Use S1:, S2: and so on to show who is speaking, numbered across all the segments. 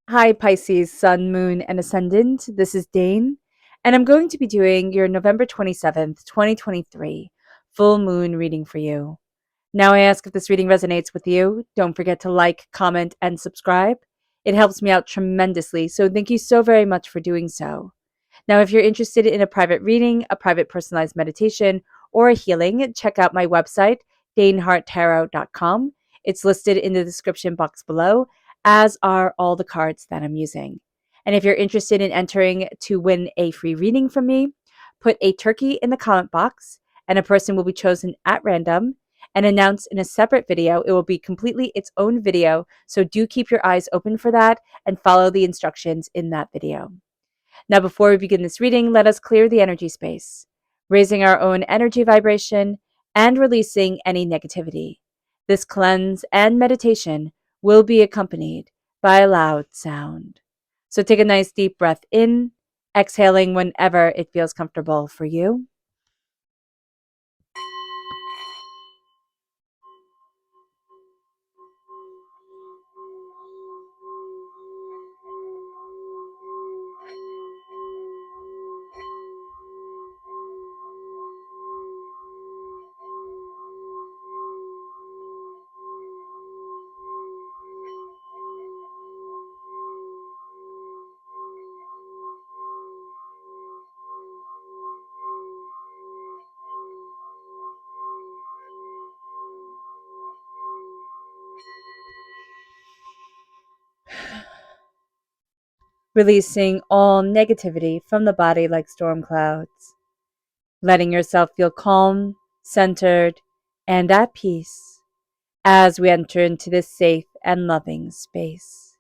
S1: Hi, Pisces, Sun, Moon, and Ascendant. This is Dane, and I'm going to be doing your November 27th, 2023 full moon reading for you. Now, I ask if this reading resonates with you. Don't forget to like, comment, and subscribe. It helps me out tremendously, so thank you so very much for doing so. Now, if you're interested in a private reading, a private personalized meditation, or a healing, check out my website, daneharttarot.com. It's listed in the description box below, as are all the cards that I'm using. And if you're interested in entering to win a free reading from me, put a turkey in the comment box, and a person will be chosen at random and announced in a separate video. It will be completely its own video, so do keep your eyes open for that and follow the instructions in that video. Now, before we begin this reading, let us clear the energy space, raising our own energy vibration and releasing any negativity. This cleanse and meditation will be accompanied by a loud sound. So take a nice deep breath in, exhaling whenever it feels comfortable for you. Releasing all negativity from the body like storm clouds, letting yourself feel calm, centered, and at peace as we enter into this safe and loving space.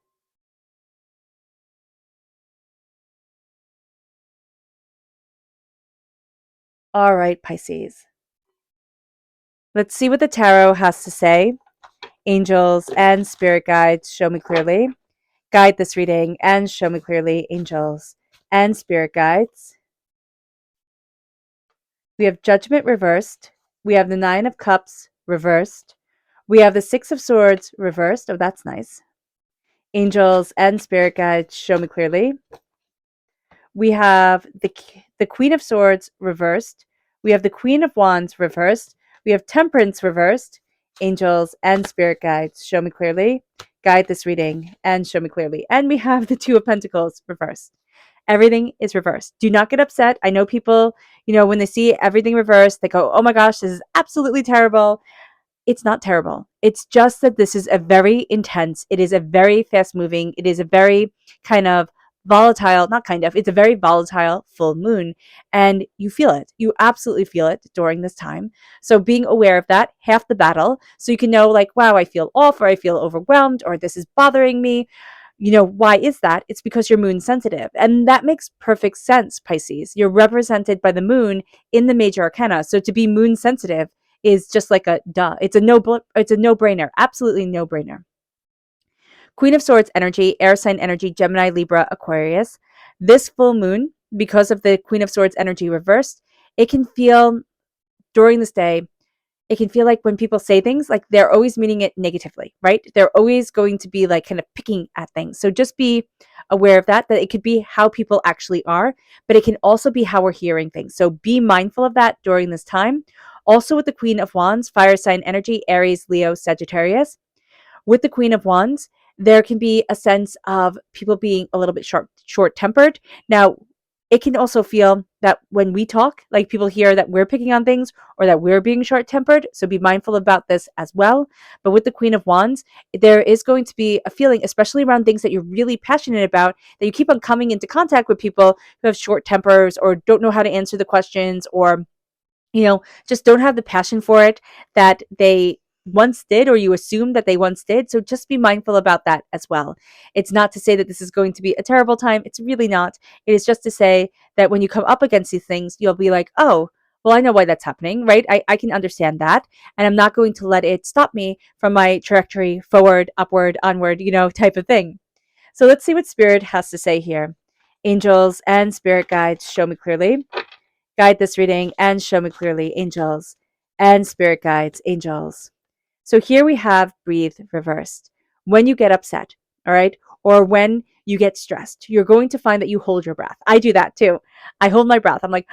S1: All right, Pisces. Let's see what the tarot has to say. Angels and spirit guides, show me clearly. Guide this reading and show me clearly, angels and spirit guides. We have Judgment reversed. We have the Nine of Cups reversed. We have the Six of Swords reversed. Oh, that's nice. Angels and spirit guides, show me clearly. We have the Queen of Swords reversed. We have the Queen of Wands reversed. We have Temperance reversed. Angels and spirit guides, show me clearly. Guide this reading and show me clearly. And we have the Two of Pentacles reversed. Everything is reversed. Do not get upset. I know people, when they see everything reversed, they go, oh my gosh, this is absolutely terrible. It's not terrible. It's just that this is a very intense, it is a very fast moving, it is a very kind of volatile, not kind of, it's a very volatile full moon. And you feel it. You absolutely feel it during this time. So being aware of that, half the battle. So you can know, like, wow, I feel off, or I feel overwhelmed, or this is bothering me. Why is that? It's because you're moon sensitive. And that makes perfect sense, Pisces. You're represented by the moon in the major arcana. So to be moon sensitive is just like a duh. It's a no-brainer. Absolutely no-brainer. Queen of Swords energy, air sign energy, Gemini, Libra, Aquarius. This full moon, because of the Queen of Swords energy reversed, it can feel during this day, it can feel like when people say things, like they're always meaning it negatively, right? They're always going to be like kind of picking at things. So just be aware of that it could be how people actually are, but it can also be how we're hearing things. So be mindful of that during this time. Also with the Queen of Wands, fire sign energy, Aries, Leo, Sagittarius. With the Queen of Wands, there can be a sense of people being a little bit short-tempered. Now, it can also feel that when we talk, like people hear that we're picking on things or that we're being short-tempered. So be mindful about this as well. But with the Queen of Wands, there is going to be a feeling, especially around things that you're really passionate about, that you keep on coming into contact with people who have short tempers or don't know how to answer the questions, or just don't have the passion for it that they once did, or you assume that they once did. So just be mindful about that as well. It's not to say that this is going to be a terrible time. It's really not. It is just to say that when you come up against these things, you'll be like, oh, well, I know why that's happening, right? I can understand that. And I'm not going to let it stop me from my trajectory forward, upward, onward, type of thing. So let's see what Spirit has to say here. Angels and spirit guides, show me clearly. Guide this reading and show me clearly, angels and spirit guides, angels. So here we have breathe reversed. When you get upset, all right, or when you get stressed, you're going to find that you hold your breath. I do that too. I hold my breath. I'm like,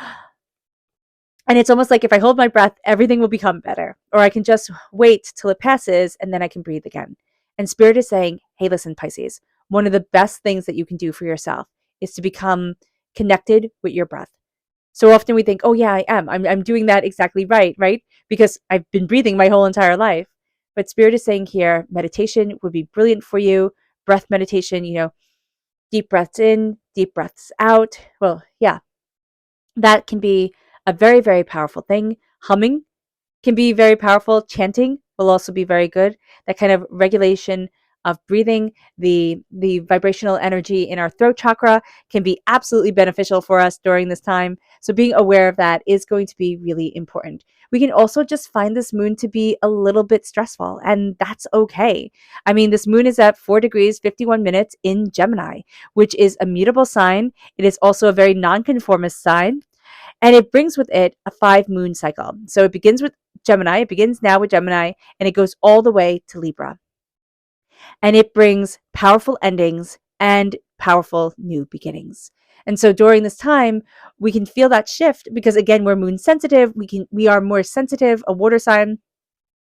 S1: and it's almost like if I hold my breath, everything will become better. Or I can just wait till it passes and then I can breathe again. And Spirit is saying, hey, listen, Pisces, one of the best things that you can do for yourself is to become connected with your breath. So often we think, oh, yeah, I am. I'm doing that exactly right, right? Because I've been breathing my whole entire life. But Spirit is saying here, meditation would be brilliant for you. Breath meditation, deep breaths in, deep breaths out. Well, yeah, that can be a very, very powerful thing. Humming can be very powerful. Chanting will also be very good. That kind of regulation of breathing, the vibrational energy in our throat chakra can be absolutely beneficial for us during this time. So being aware of that is going to be really important. We can also just find this moon to be a little bit stressful, and that's okay. I mean, this moon is at 4 degrees 51 minutes in Gemini, which is a mutable sign. It is also a very nonconformist sign. And it brings with it a 5 moon cycle. So it begins with Gemini. It begins now with Gemini and it goes all the way to Libra. And it brings powerful endings and powerful new beginnings. And so during this time, we can feel that shift because again, we're moon sensitive. We are more sensitive, a water sign,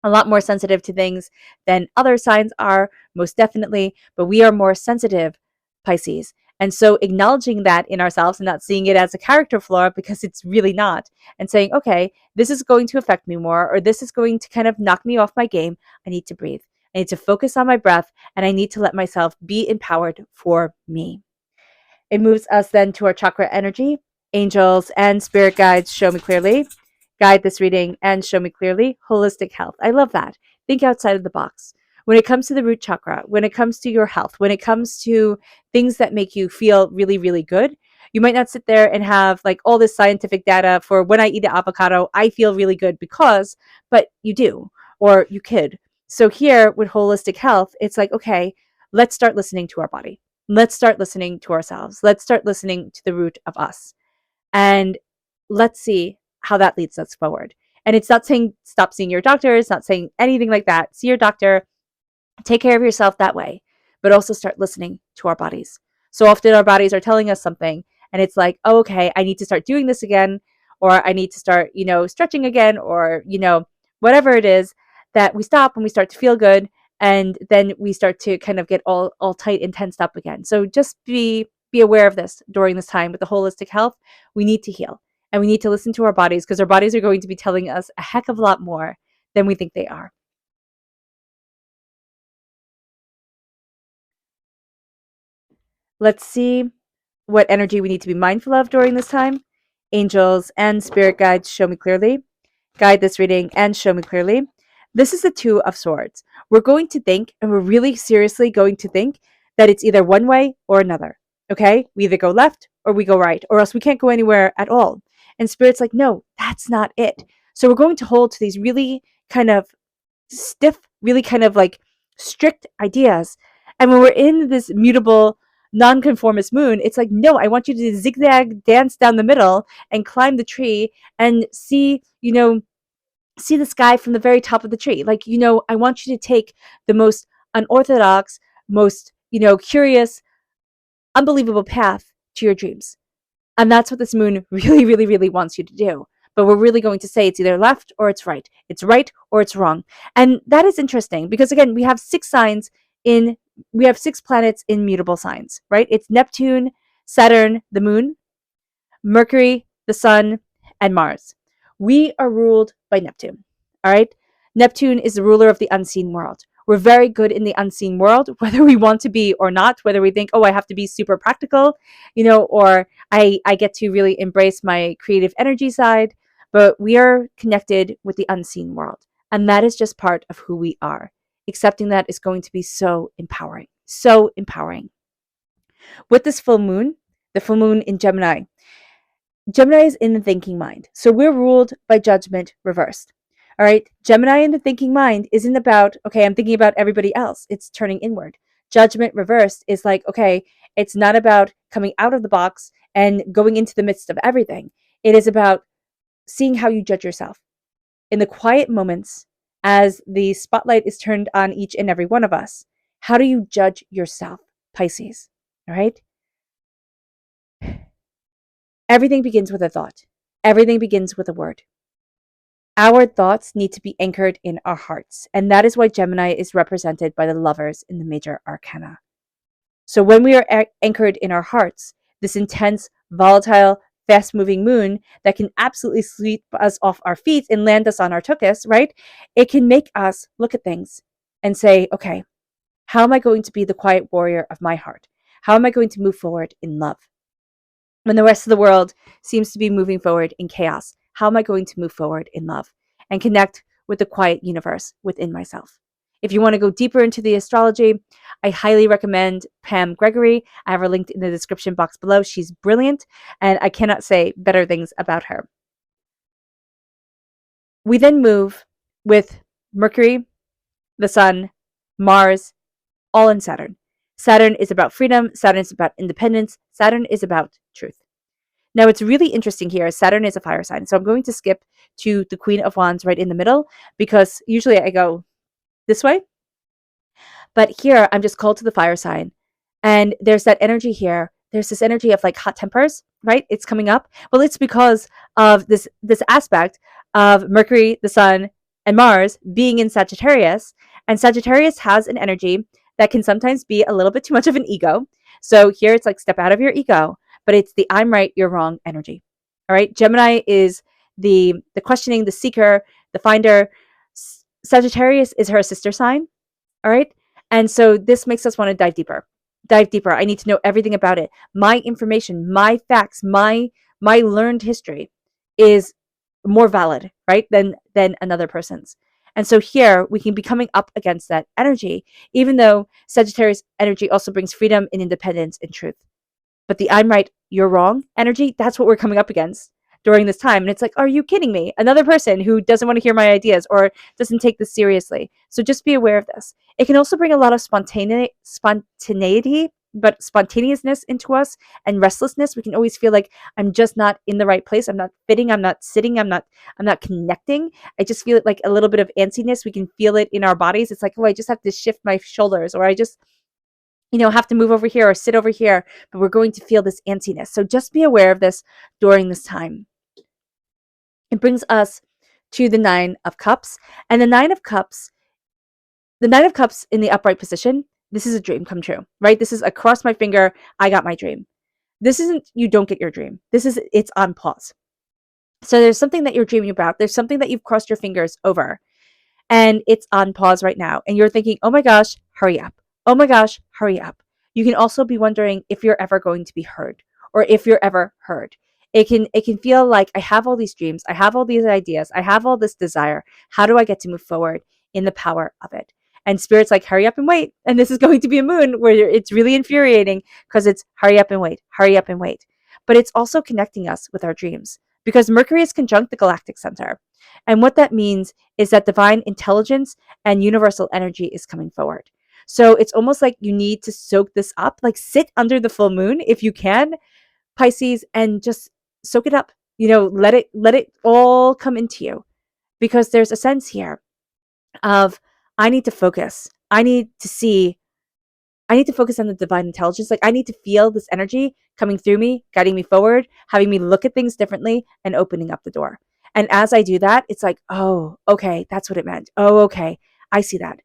S1: a lot more sensitive to things than other signs are, most definitely, but we are more sensitive, Pisces. And so acknowledging that in ourselves and not seeing it as a character flaw because it's really not, and saying, okay, this is going to affect me more, or this is going to kind of knock me off my game. I need to breathe. I need to focus on my breath, and I need to let myself be empowered for me. It moves us then to our chakra energy. Angels and spirit guides show me clearly. Guide this reading and show me clearly. Holistic health. I love that. Think outside of the box. When it comes to the root chakra, when it comes to your health, when it comes to things that make you feel really, really good, you might not sit there and have like all this scientific data for when I eat an avocado, I feel really good because, but you do, or you could. So here with holistic health, it's like, okay, let's start listening to our body. Let's start listening to ourselves. Let's start listening to the root of us. And let's see how that leads us forward. And it's not saying stop seeing your doctor. It's not saying anything like that. See your doctor, take care of yourself that way, but also start listening to our bodies. So often our bodies are telling us something and it's like, oh, okay, I need to start doing this again, or I need to start, stretching again, or, whatever it is that we stop when we start to feel good. And then we start to kind of get all tight and tensed up again. So just be aware of this during this time with the holistic health. We need to heal and we need to listen to our bodies because our bodies are going to be telling us a heck of a lot more than we think they are. Let's see what energy we need to be mindful of during this time. Angels and spirit guides show me clearly. Guide this reading and show me clearly. This is the Two of Swords. We're going to think, and we're really seriously going to think that it's either one way or another. Okay? We either go left or we go right, or else we can't go anywhere at all. And Spirit's like, no, that's not it. So we're going to hold to these really kind of stiff, really kind of like strict ideas. And when we're in this mutable, nonconformist moon, it's like, no, I want you to zigzag dance down the middle and climb the tree and see the sky from the very top of the tree. Like, I want you to take the most unorthodox, most, curious, unbelievable path to your dreams. And that's what this moon really, really, really wants you to do. But we're really going to say it's either left or it's right. It's right or it's wrong. And that is interesting because, again, we have 6 planets in mutable signs, right? It's Neptune, Saturn, the moon, Mercury, the sun, and Mars. We are ruled by Neptune, all right? Neptune is the ruler of the unseen world. We're very good in the unseen world, whether we want to be or not, whether we think, oh, I have to be super practical, or I get to really embrace my creative energy side, but we are connected with the unseen world. And that is just part of who we are. Accepting that is going to be so empowering, so empowering. With this full moon, the full moon in Gemini is in the thinking mind. So we're ruled by judgment reversed. All right. Gemini in the thinking mind isn't about, okay, I'm thinking about everybody else. It's turning inward. Judgment reversed is like, okay, it's not about coming out of the box and going into the midst of everything. It is about seeing how you judge yourself in the quiet moments as the spotlight is turned on each and every one of us. How do you judge yourself, Pisces. All right. Everything begins with a thought. Everything begins with a word. Our thoughts need to be anchored in our hearts. And that is why Gemini is represented by the lovers in the major arcana. So when we are anchored in our hearts, this intense, volatile, fast moving moon that can absolutely sweep us off our feet and land us on our tuchus, right? It can make us look at things and say, okay, how am I going to be the quiet warrior of my heart? How am I going to move forward in love? When the rest of the world seems to be moving forward in chaos, how am I going to move forward in love and connect with the quiet universe within myself? If you want to go deeper into the astrology, I highly recommend Pam Gregory. I have her linked in the description box below. She's brilliant, and I cannot say better things about her. We then move with Mercury, the Sun, Mars, all in Saturn. Saturn is about freedom. Saturn is about independence. Saturn is about truth. Now, it's really interesting here. Saturn is a fire sign. So I'm going to skip to the Queen of Wands right in the middle because usually I go this way. But here I'm just called to the fire sign. And there's that energy here. There's this energy of like hot tempers, right? It's coming up. Well, it's because of this aspect of Mercury, the Sun, and Mars being in Sagittarius. And Sagittarius has an energy that can sometimes be a little bit too much of an ego. So here it's like step out of your ego, but it's the I'm right, you're wrong energy. All right. Gemini is the questioning, the seeker, the finder. Sagittarius is her sister sign. All right. And so this makes us want to dive deeper. Dive deeper. I need to know everything about it. My information, my facts, my learned history is more valid, right, than another person's. And so here we can be coming up against that energy, even though Sagittarius energy also brings freedom and independence and truth. But the I'm right, you're wrong energy, that's what we're coming up against during this time. And it's like, are you kidding me? Another person who doesn't want to hear my ideas or doesn't take this seriously. So just be aware of this. It can also bring a lot of spontaneity, but spontaneousness into us and restlessness. We can always feel like I'm just not in the right place. I'm not fitting. I'm not sitting. I'm not connecting. I just feel it like a little bit of antsiness. We can feel it in our bodies. It's like, oh, I just have to shift my shoulders, or I just have to move over here or sit over here, but we're going to feel this antsiness. So just be aware of this during this time. It brings us to the Nine of Cups. And the Nine of Cups in the upright position, this is a dream come true, right? This is a cross my finger, I got my dream. This isn't you don't get your dream. It's on pause. So there's something that you're dreaming about. There's something that you've crossed your fingers over. And it's on pause right now. And you're thinking, oh my gosh, hurry up. Oh my gosh, hurry up. You can also be wondering if you're ever going to be heard or if you're ever heard. It can feel like I have all these dreams. I have all these ideas. I have all this desire. How do I get to move forward in the power of it? And Spirit's like, hurry up and wait. And this is going to be a moon where it's really infuriating because it's hurry up and wait, hurry up and wait. But it's also connecting us with our dreams because Mercury is conjunct the galactic center. And what that means is that divine intelligence and universal energy is coming forward. So it's almost like you need to soak this up, like sit under the full moon if you can, Pisces, and just soak it up. Let it all come into you, because there's a sense here of I need to focus. I need to focus on the divine intelligence. Like I need to feel this energy coming through me, guiding me forward, having me look at things differently and opening up the door. And as I do that, it's like, oh, okay, that's what it meant. Oh, okay, I see that.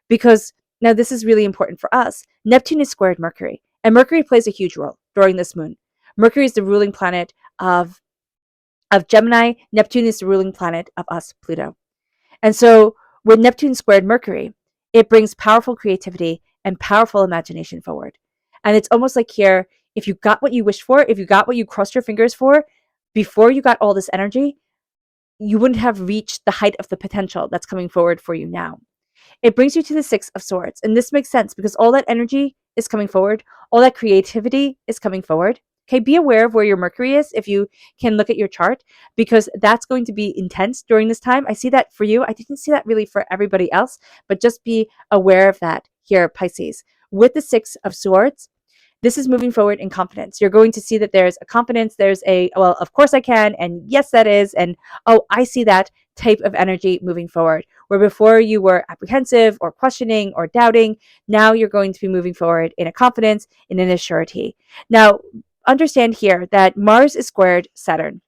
S1: Because now this is really important for us. Neptune is squared Mercury, and Mercury plays a huge role during this moon. Mercury is the ruling planet of Gemini. Neptune is the ruling planet of us, Pluto. And so when Neptune squared Mercury, it brings powerful creativity and powerful imagination forward. And it's almost like here, if you got what you wished for, if you got what you crossed your fingers for, before you got all this energy, you wouldn't have reached the height of the potential that's coming forward for you now. It brings you to the Six of Swords. And this makes sense because all that energy is coming forward. All that creativity is coming forward. Okay, be aware of where your Mercury is if you can look at your chart, because that's going to be intense during this time. I see that for you. I didn't see that really for everybody else, but just be aware of that here, Pisces. With the Six of Swords, this is moving forward in confidence. You're going to see that there's a confidence, there's a, well, of course I can, and yes, that is, and oh, I see that type of energy moving forward, where before you were apprehensive or questioning or doubting, now you're going to be moving forward in a confidence, in an assurity. Now, understand here that Mars is squared Saturn.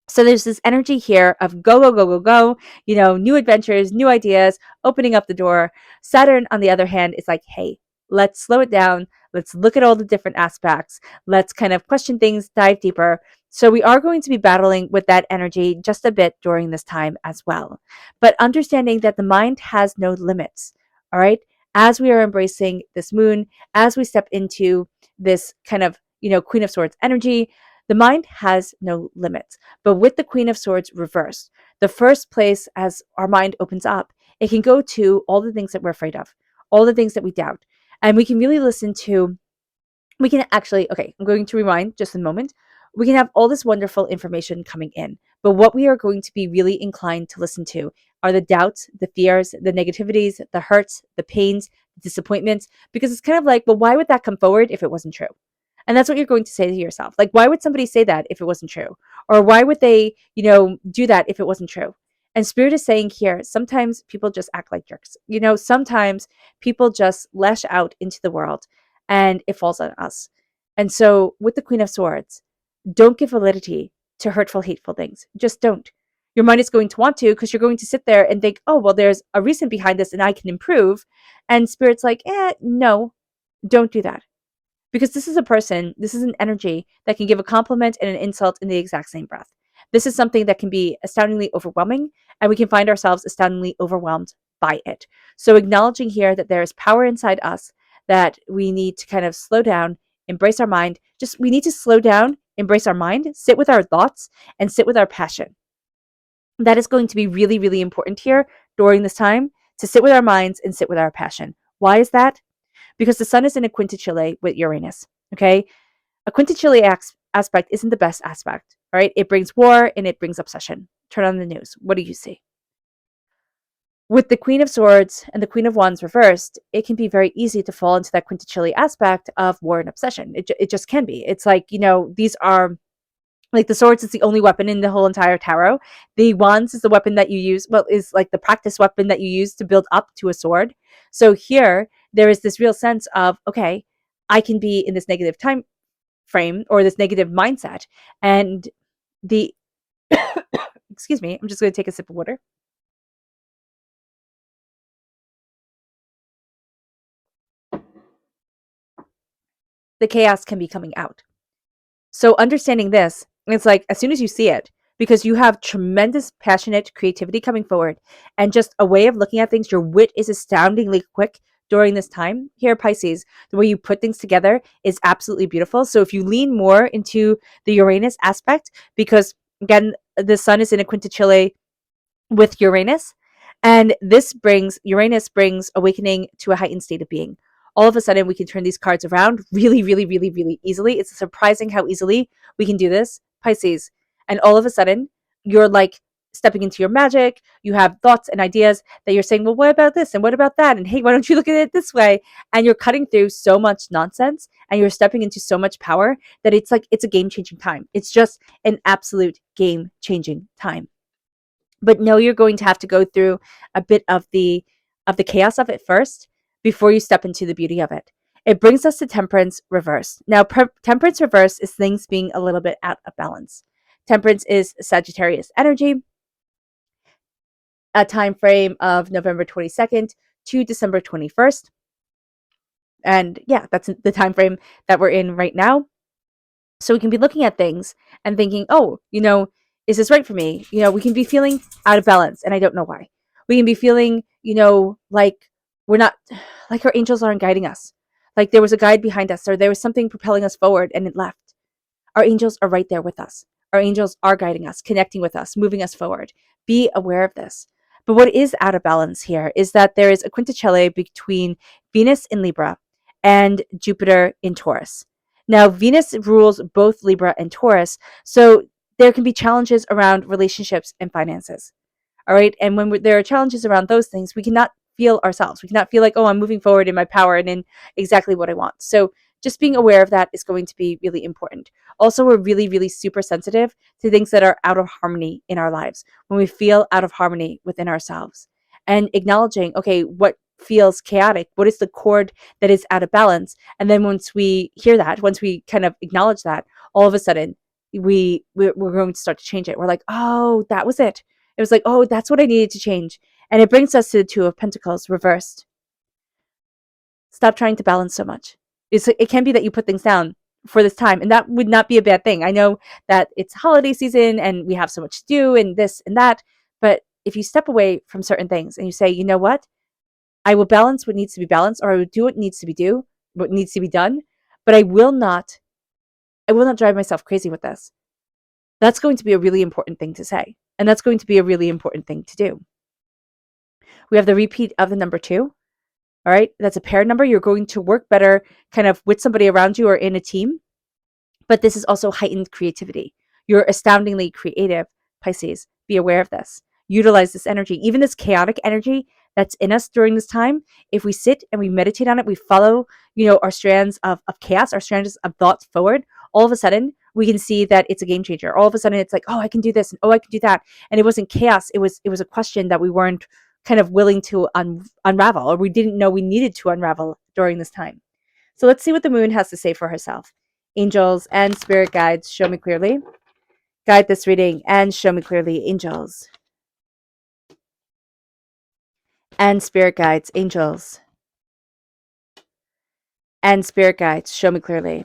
S1: So there's this energy here of go, go, go, go, go, new adventures, new ideas, opening up the door. Saturn, on the other hand, is like, hey, let's slow it down. Let's look at all the different aspects. Let's kind of question things, dive deeper. So we are going to be battling with that energy just a bit during this time as well. But understanding that the mind has no limits, all right? As we are embracing this moon, as we step into this kind of, Queen of Swords energy, the mind has no limits. But with the Queen of Swords reversed, the first place as our mind opens up, it can go to all the things that we're afraid of, all the things that we doubt. And we can really listen to, we can actually, okay, I'm going to rewind just a moment. We can have all this wonderful information coming in, but what we are going to be really inclined to listen to are the doubts, the fears, the negativities, the hurts, the pains, the disappointments, because it's kind of like, well, why would that come forward if it wasn't true? And that's what you're going to say to yourself. Like, why would somebody say that if it wasn't true? Or why would they, do that if it wasn't true? And Spirit is saying here, sometimes people just act like jerks. Sometimes people just lash out into the world and it falls on us. And so with the Queen of Swords, don't give validity to hurtful, hateful things. Just don't. Your mind is going to want to, because you're going to sit there and think, oh, well, there's a reason behind this and I can improve. And Spirit's like, no, don't do that. Because this is a person, this is an energy that can give a compliment and an insult in the exact same breath. This is something that can be astoundingly overwhelming, and we can find ourselves astoundingly overwhelmed by it. So acknowledging here that there is power inside us, that we need to kind of slow down, embrace our mind. We need to slow down, embrace our mind, sit with our thoughts, and sit with our passion. That is going to be really, really important here during this time, to sit with our minds and sit with our passion. Why is that? Because the sun is in a quintile with Uranus, okay? A quintile aspect isn't the best aspect, right? It brings war and it brings obsession. Turn on the news. What do you see? With the Queen of Swords and the Queen of Wands reversed, it can be very easy to fall into that quintile aspect of war and obsession. It just can be. It's like, these are, like, the swords is the only weapon in the whole entire tarot. The wands is the weapon that you use, is like the practice weapon that you use to build up to a sword. So here, there is this real sense of, okay, I can be in this negative time frame or this negative mindset. And the, excuse me, I'm just going to take a sip of water. The chaos can be coming out. So understanding this, it's like as soon as you see it, because you have tremendous passionate creativity coming forward and just a way of looking at things, your wit is astoundingly quick during this time here, Pisces. The way you put things together is absolutely beautiful. So if you lean more into the Uranus aspect, because again, the sun is in a quintile with Uranus, and Uranus brings awakening to a heightened state of being. All of a sudden, we can turn these cards around really, really, really, really easily. It's surprising how easily we can do this, Pisces. And all of a sudden, you're like stepping into your magic. You have thoughts and ideas that you're saying, well, what about this? And what about that? And hey, why don't you look at it this way? And you're cutting through so much nonsense and you're stepping into so much power that it's like, it's a game-changing time. It's just an absolute game-changing time. But no, you're going to have to go through a bit of the chaos of it first before you step into the beauty of it. It brings us to Temperance reverse. Now, Temperance reverse is things being a little bit out of balance. Temperance is Sagittarius energy, a time frame of November 22nd to December 21st. And yeah, that's the time frame that we're in right now. So we can be looking at things and thinking, oh, is this right for me? We can be feeling out of balance and I don't know why. We can be feeling, like we're not, like our angels aren't guiding us. Like there was a guide behind us or there was something propelling us forward and it left. Our angels are right there with us. Our angels are guiding us, connecting with us, moving us forward. Be aware of this. But what is out of balance here is that there is a quintile between Venus in Libra and Jupiter in Taurus. Now, Venus rules both Libra and Taurus, so there can be challenges around relationships and finances. All right. And when there are challenges around those things, we cannot feel ourselves. We cannot feel like, oh, I'm moving forward in my power and in exactly what I want. So just being aware of that is going to be really important. Also, we're really, really super sensitive to things that are out of harmony in our lives when we feel out of harmony within ourselves. and acknowledging, okay, what feels chaotic? What is the chord that is out of balance? And then once we hear that, once we kind of acknowledge that, all of a sudden we're going to start to change it. We're like, oh, that was it. It was like, oh, that's what I needed to change. And it brings us to the Two of Pentacles reversed. Stop trying to balance so much. It can be that you put things down for this time, and that would not be a bad thing. I know that it's holiday season and we have so much to do and this and that, but if you step away from certain things and you say, you know what, I will balance what needs to be balanced, or I will do what needs to be done, but I will not drive myself crazy with this. That's going to be a really important thing to say, and that's going to be a really important thing to do. We have the repeat of the number 2. All right, that's a pair number. You're going to work better kind of with somebody around you or in a team. But this is also heightened creativity. You're astoundingly creative, Pisces. Be aware of this. Utilize this energy, even this chaotic energy that's in us during this time. If we sit and we meditate on it, we follow, our strands of chaos, our strands of thoughts forward, all of a sudden we can see that it's a game changer. All of a sudden it's like, oh, I can do this, and oh, I can do that. And it wasn't chaos. It was a question that we weren't kind of willing to unravel, or we didn't know we needed to unravel during this time. So let's see what the moon has to say for herself. Angels and spirit guides, show me clearly. Guide this reading and show me clearly, angels. And spirit guides, angels. And spirit guides, show me clearly.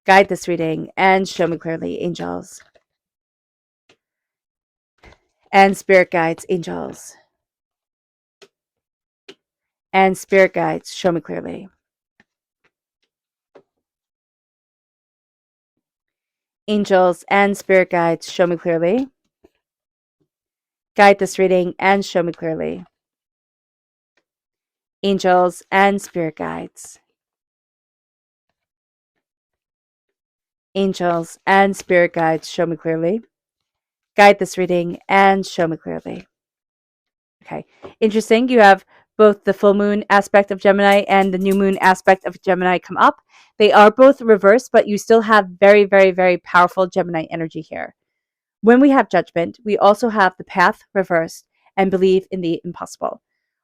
S1: Guide this reading and show me clearly, angels. And spirit guides, angels. And spirit guides, show me clearly. Angels and spirit guides, show me clearly. Guide this reading and show me clearly. Angels and spirit guides. Angels and spirit guides, show me clearly. Guide this reading and show me clearly. Okay, interesting. You have both the full moon aspect of Gemini and the new moon aspect of Gemini come up. They are both reversed, but you still have very, very, very powerful Gemini energy here. When we have judgment, we also have the path reversed and believe in the impossible.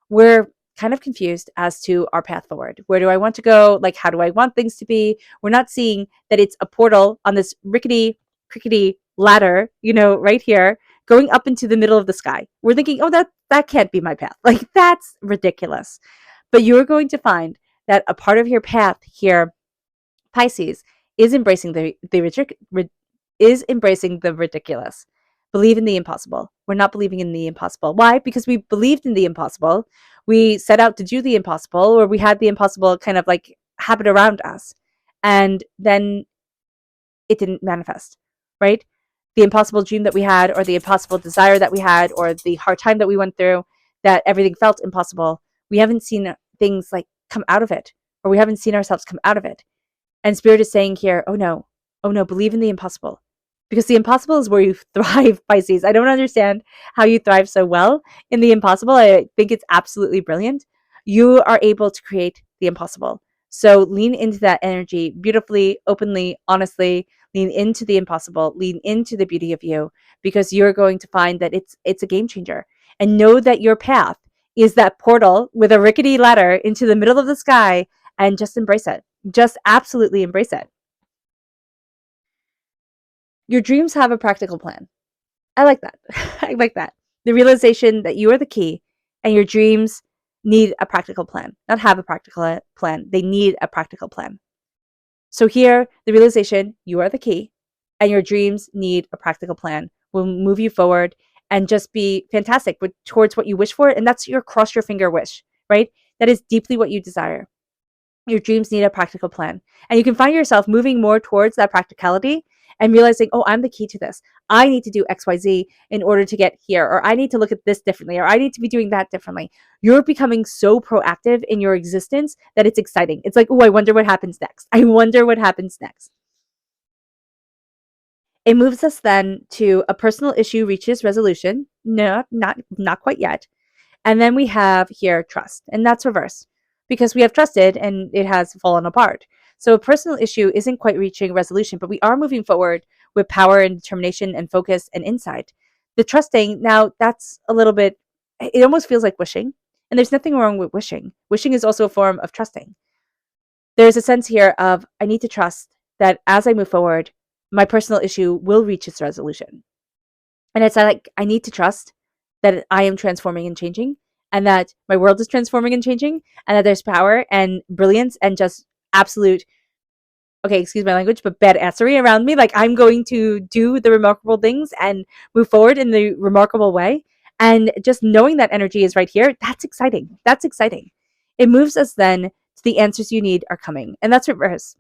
S1: We're kind of confused as to our path forward. Where do I want to go? Like, how do I want things to be? We're not seeing that it's a portal on this rickety, crickety ladder, right here, going up into the middle of the sky. We're thinking, oh, that can't be my path. Like, that's ridiculous. But you're going to find that a part of your path here, Pisces, is embracing is embracing the ridiculous. Believe in the impossible. We're not believing in the impossible. Why? Because we believed in the impossible. We set out to do the impossible, or we had the impossible kind of like happen around us. And then it didn't manifest, right? The impossible dream that we had, or the impossible desire that we had, or the hard time that we went through, that everything felt impossible. We haven't seen things like come out of it, or we haven't seen ourselves come out of it. And Spirit is saying here, oh no, believe in the impossible. Because the impossible is where you thrive, Pisces. I don't understand how you thrive so well in the impossible. I think it's absolutely brilliant. You are able to create the impossible. So lean into that energy beautifully, openly, honestly. Lean into the impossible. Lean into the beauty of you, because you're going to find that it's a game changer. And know that your path is that portal with a rickety ladder into the middle of the sky, and just embrace it. Just absolutely embrace it. Your dreams have a practical plan. I like that. I like that. The realization that you are the key, and your dreams need a practical plan. Not have a practical plan. They need a practical plan. So here, the realization you are the key, and your dreams need a practical plan will move you forward and just be fantastic towards what you wish for. And that's your cross your finger wish, right? That is deeply what you desire. Your dreams need a practical plan. And you can find yourself moving more towards that practicality and realizing, oh, I'm the key to this. I need to do XYZ in order to get here, or I need to look at this differently, or I need to be doing that differently. You're becoming so proactive in your existence that it's exciting. It's like, oh, I wonder what happens next. I wonder what happens next. It moves us then to a personal issue reaches resolution. No, not quite yet. And then we have here trust, and that's reversed because we have trusted and it has fallen apart. So a personal issue isn't quite reaching resolution, but we are moving forward with power and determination and focus and insight. The trusting, now that's a little bit it almost feels like wishing. And there's nothing wrong with wishing. Wishing is also a form of trusting. There's a sense here of I need to trust that as I move forward, my personal issue will reach its resolution. And it's like I need to trust that I am transforming and changing, and that my world is transforming and changing, and that there's power and brilliance and just absolute, okay, excuse my language, but badassery around me. Like I'm going to do the remarkable things and move forward in the remarkable way. And just knowing that energy is right here, that's exciting. That's exciting. It moves us then to the answers you need are coming. And that's reverse.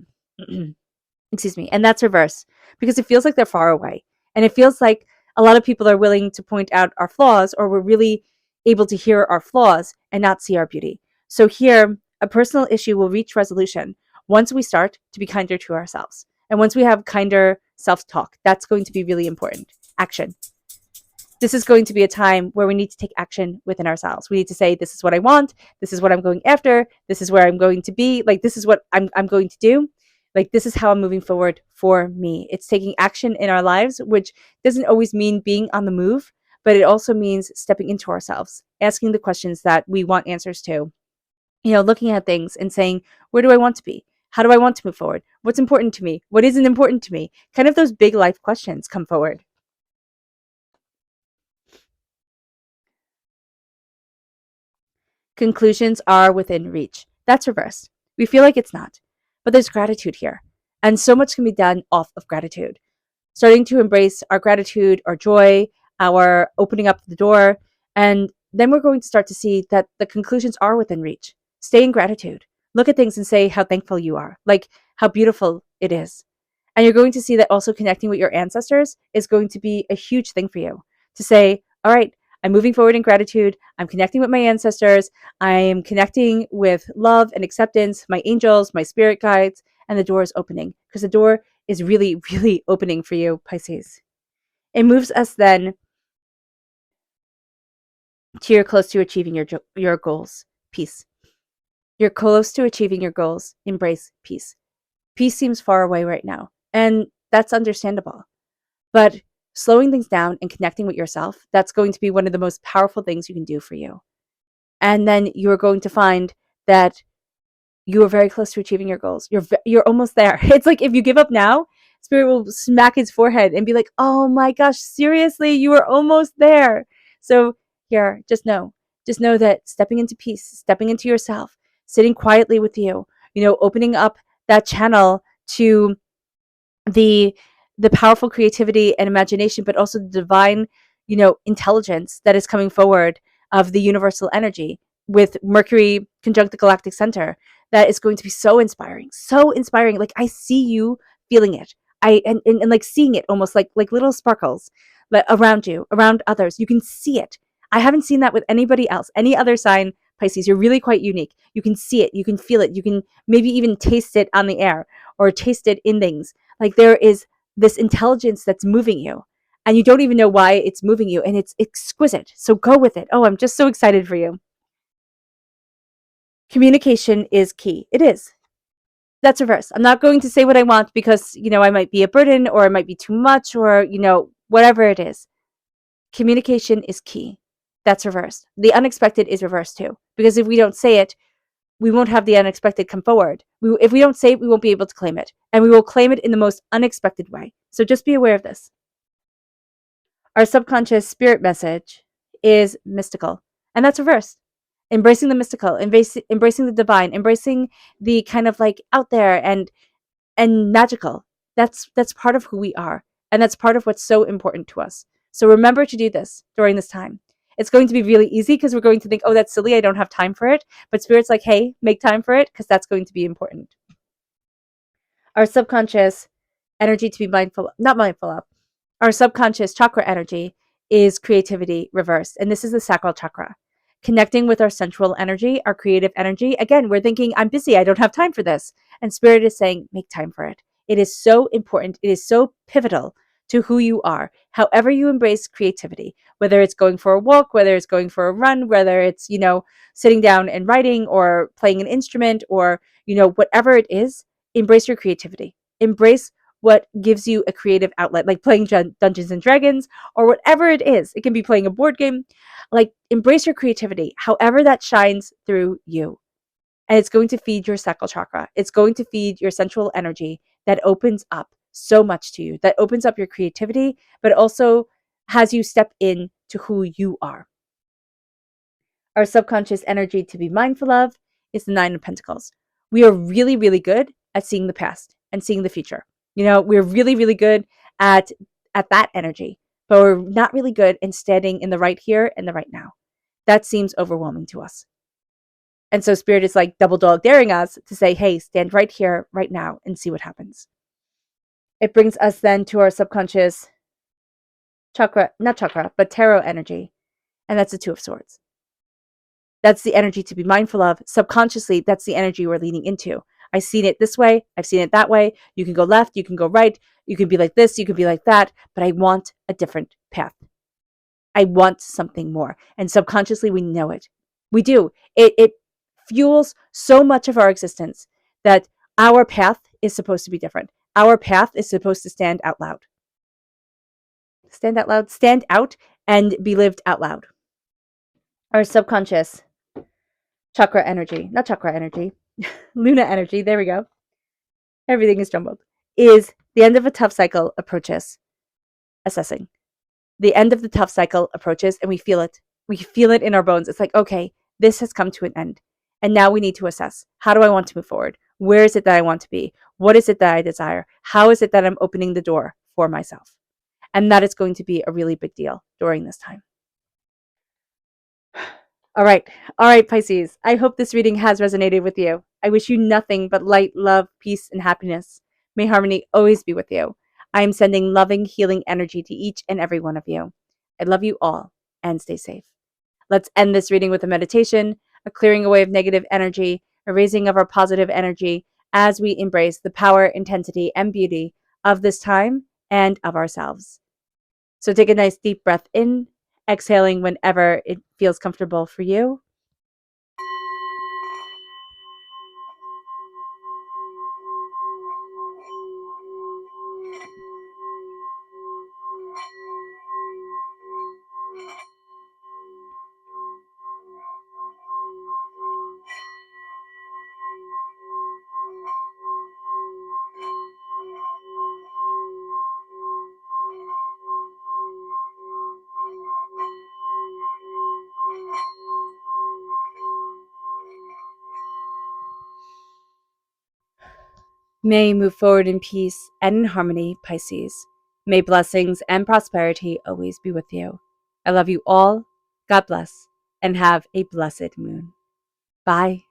S1: Excuse me. And that's reverse because it feels like they're far away. And it feels like a lot of people are willing to point out our flaws, or we're really able to hear our flaws and not see our beauty. So here, a personal issue will reach resolution once we start to be kinder to ourselves. And once we have kinder self-talk, that's going to be really important. Action. This is going to be a time where we need to take action within ourselves. We need to say, this is what I want. This is what I'm going after. This is where I'm going to be. Like, this is what I'm going to do. Like, this is how I'm moving forward for me. It's taking action in our lives, which doesn't always mean being on the move, but it also means stepping into ourselves, asking the questions that we want answers to, looking at things and saying, where do I want to be? How do I want to move forward? What's important to me? What isn't important to me? Kind of those big life questions come forward. Conclusions are within reach. That's reversed. We feel like it's not, but there's gratitude here. And so much can be done off of gratitude. Starting to embrace our gratitude, our joy, our opening up the door. And then we're going to start to see that the conclusions are within reach. Stay in gratitude. Look at things and say how thankful you are, like how beautiful it is. And you're going to see that also connecting with your ancestors is going to be a huge thing for you to say, all right, I'm moving forward in gratitude. I'm connecting with my ancestors. I am connecting with love and acceptance, my angels, my spirit guides, and the door is opening because the door is really, really opening for you, Pisces. It moves us then to you're close to achieving your goals. Peace. You're close to achieving your goals. Embrace peace. Peace seems far away right now, and that's understandable. But slowing things down and connecting with yourself, that's going to be one of the most powerful things you can do for you. And then you're going to find that you are very close to achieving your goals. You're almost there. It's like if you give up now, Spirit will smack his forehead and be like, "Oh my gosh, seriously, you are almost there." So here, just know that stepping into peace, stepping into yourself, sitting quietly with you, opening up that channel to the powerful creativity and imagination, but also the divine, intelligence that is coming forward of the universal energy with Mercury conjunct the galactic center. That is going to be so inspiring, so inspiring. Like I see you feeling it. And like seeing it almost like little sparkles around you, around others. You can see it. I haven't seen that with anybody else, any other sign. Pisces, you're really quite unique. You can see it, you can feel it, you can maybe even taste it on the air or taste it in things. Like there is this intelligence that's moving you and you don't even know why it's moving you, and it's exquisite. So go with it. Oh, I'm just so excited for you. Communication is key. It is. That's reverse. I'm not going to say what I want because, I might be a burden or it might be too much or, whatever it is. Communication is key. That's reversed. The unexpected is reversed too. Because if we don't say it, we won't have the unexpected come forward. If we don't say it, we won't be able to claim it. And we will claim it in the most unexpected way. So just be aware of this. Our subconscious spirit message is mystical. And that's reversed. Embracing the mystical, embracing the divine, embracing the kind of like out there and magical. That's part of who we are. And that's part of what's so important to us. So remember to do this during this time. It's going to be really easy because we're going to think, oh, that's silly, I don't have time for it. But Spirit's like, hey, make time for it because that's going to be important. Our subconscious energy to be not mindful of. Our subconscious chakra energy is creativity reversed. And this is the sacral chakra. Connecting with our sensual energy, our creative energy. Again, we're thinking, I'm busy, I don't have time for this. And Spirit is saying, make time for it. It is so important. It is so pivotal to who you are. However you embrace creativity, whether it's going for a walk, whether it's going for a run, whether it's, sitting down and writing or playing an instrument or, whatever it is, embrace your creativity. Embrace what gives you a creative outlet, like playing Dungeons and Dragons or whatever it is. It can be playing a board game. Like, embrace your creativity, however that shines through you. And it's going to feed your sacral chakra. It's going to feed your sensual energy that opens up so much to you, that opens up your creativity, but also has you step in to who you are. Our subconscious energy to be mindful of is the Nine of Pentacles. We are really, really good at seeing the past and seeing the future. We're really, really good at that energy, but we're not really good in standing in the right here and the right now. That seems overwhelming to us. And so Spirit is like double dog daring us to say, hey, stand right here, right now, and see what happens. It brings us then to our subconscious chakra, not chakra, but tarot energy. And that's the Two of Swords. That's the energy to be mindful of. Subconsciously, that's the energy we're leaning into. I've seen it this way. I've seen it that way. You can go left. You can go right. You can be like this. You can be like that. But I want a different path. I want something more. And subconsciously, we know it. We do. It fuels so much of our existence that our path is supposed to be different. Our path is supposed to stand out loud. Stand out loud. Stand out and be lived out loud. Our subconscious chakra energy, not chakra energy, Luna energy, there we go. Everything is jumbled. Is the end of a tough cycle approaches. Assessing. The end of the tough cycle approaches and we feel it. We feel it in our bones. It's like, okay, this has come to an end. And now we need to assess. How do I want to move forward? Where is it that I want to be? What is it that I desire? How is it that I'm opening the door for myself? And that is going to be a really big deal during this time. All right, Pisces. I hope this reading has resonated with you. I wish you nothing but light, love, peace, and happiness. May harmony always be with you. I am sending loving, healing energy to each and every one of you. I love you all and stay safe. Let's end this reading with a meditation, a clearing away of negative energy, a raising of our positive energy as we embrace the power, intensity, and beauty of this time and of ourselves. So take a nice deep breath in, exhaling whenever it feels comfortable for you. May you move forward in peace and in harmony, Pisces. May blessings and prosperity always be with you. I love you all. God bless, and have a blessed moon. Bye.